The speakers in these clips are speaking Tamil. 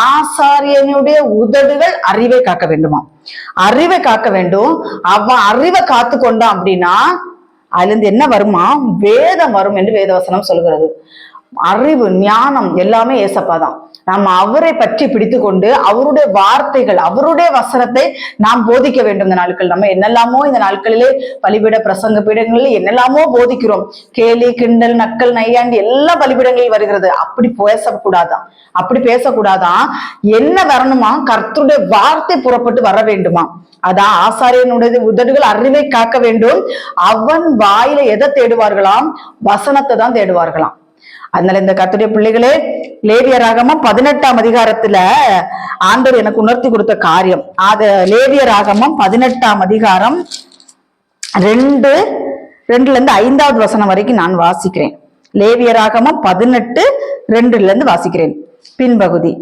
ஆசாரியனுடைய உதடுகள் அறிவை காக்க வேண்டுமா? அறிவை காக்க வேண்டும். அவன் அறிவை காத்து கொண்டான் அப்படின்னா அதுல இருந்து என்ன வருமா? வேதம் வரும் என்று வேதவசனம் சொல்கிறது. அறிவு, ஞானம் எல்லாமே ஏசப்பா தான். நம்ம அவரை பற்றி பிடித்து கொண்டு அவருடைய வார்த்தைகள், அவருடைய வசனத்தை நாம் போதிக்க வேண்டும். இந்த நாட்கள் நம்ம என்னெல்லாமோ இந்த நாட்களிலே பலிபீட பிரசங்க பீடங்களில் என்னெல்லாமோ போதிக்கிறோம். கேலி, கிண்டல், நக்கல், நையாண்டி எல்லா பலிபீடங்களில் வருகிறது. அப்படி பேசக்கூடாதான். அப்படி பேசக்கூடாதான். என்ன வரணுமா? கர்த்தருடைய வார்த்தை புறப்பட்டு வர வேண்டுமா? அதான் ஆசாரியனுடைய உதடுகள் அறிவை காக்க வேண்டும். அவன் வாயில எதை தேடுவார்களாம்? வசனத்தை தான் தேடுவார்களாம். அதனால இந்த கர்த்தருடைய பிள்ளைகளே, லேவியராகமம் 18ஆம் அதிகாரத்துல ஆண்டவர் எனக்கு உணர்த்தி கொடுத்த காரியம். அது லேவியராகமம் 18ஆம் அதிகாரம் 2:2 5வது வசனம் வரைக்கும் நான் வாசிக்கிறேன். லேவியராகமம் 18:2 வாசிக்கிறேன். பின்பகுதி: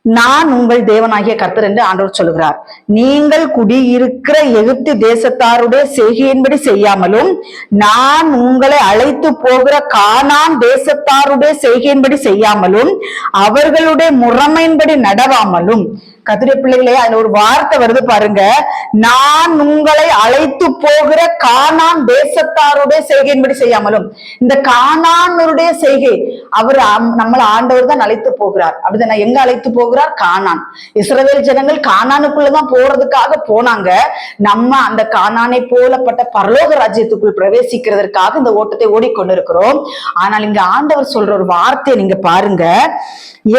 நான் உங்கள் தேவனாகிய கர்த்தர் என்று ஆண்டவர் சொல்லுகிறார். நீங்கள் குடியிருக்கிற எகிப்து தேசத்தாருடைய செய்கையின்படி செய்யாமலும், நான் உங்களை அழைத்து போகிற கானான் தேசத்தாருடைய செய்கையின்படி செய்யாமலும், அவர்களுடைய முறைமையின்படி நடவாமலும். கர்த்தருடைய பிள்ளைகளே, அதுல ஒரு வார்த்தை வருது பாருங்க. நான் உங்களை அழைத்து போகிற கானான் தேசத்தாருடைய செய்கையின்படி செய்யாமலும். இந்த கானானுடைய செய்கை, அவர் நம்மளை ஆண்டவர் தான் அழைத்து போகிறார். அப்படிதான். எங்க அழைத்து போகிறார்? கானான். இஸ்ரவேல் ஜனங்கள் கானானுக்குள்ளதான் போறதுக்காக போனாங்க. நம்ம அந்த கானானை போலப்பட்ட பரலோக ராஜ்யத்துக்குள் பிரவேசிக்கிறதற்காக இந்த ஓட்டத்தை ஓடிக்கொண்டிருக்கிறோம். ஆனால் இங்க ஆண்டவர் சொல்ற ஒரு வார்த்தையை நீங்க பாருங்க.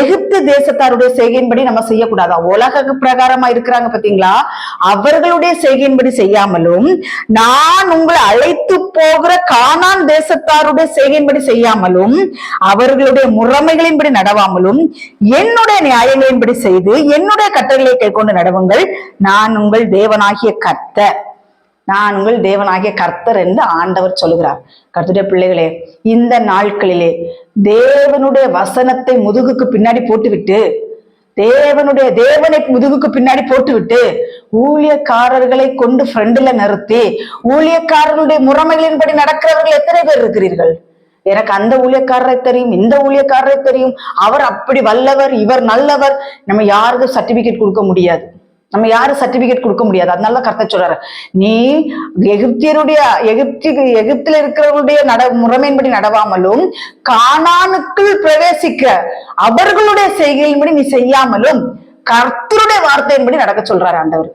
எகிப்து தேசத்தாருடைய செய்கையின்படி நம்ம செய்யக்கூடாதா? உலக பிரகாரமா இருக்கிறாங்க பாத்தீங்களா? அவர்களுடைய செய்கையின்படி செய்யாமலும், நான் உங்களை அழைத்து போகிற கானான் தேசத்தாருடைய செய்கையின்படி செய்யாமலும், அவர்களுடைய முறைமைகளின்படி நடவாமலும், என்னுடைய நியாயங்களின்படி செய்து என்னுடைய கட்டளையை கைக்கொண்டு நடவுங்கள். நான் உங்கள் தேவனாகிய கர்த்தர். நான் உங்கள் தேவனாகிய கர்த்தர் என்று ஆண்டவர் சொல்லுகிறார். கர்த்தருடைய பிள்ளைகளே, இந்த நாட்களிலே தேவனுடைய வசனத்தை முதுகுக்கு பின்னாடி போட்டுவிட்டு, தேவனை முதுகுக்கு பின்னாடி போட்டுவிட்டு, ஊழியக்காரர்களை கொண்டு ஃப்ரெண்ட்ல நிறுத்தி ஊழியக்காரர்களுடைய முறைமைகளின்படி நடக்கிறவர்கள் எத்தனை பேர் இருக்கிறீர்கள்? எனக்கு அந்த ஊழியக்காரரை தெரியும், இந்த ஊழியக்காரரை தெரியும், அவர் அப்படி வல்லவர், இவர் நல்லவர். நம்ம யாருக்கும் சர்டிபிகேட் கொடுக்க முடியாது. நம்ம யாரும் சர்டிபிகேட் கொடுக்க முடியாது. அதனால கர்த்தர் சொல்றாரு, நீ எகிப்தில இருக்கிறவர்களுடைய முறைமையின்படி நடவாமலும், கானானுக்குள் பிரவேசிக்க அவர்களுடைய செய்கையின்படி நீ செய்யாமலும், கர்த்தருடைய வார்த்தையின்படி நடக்க சொல்றாரு ஆண்டவர்.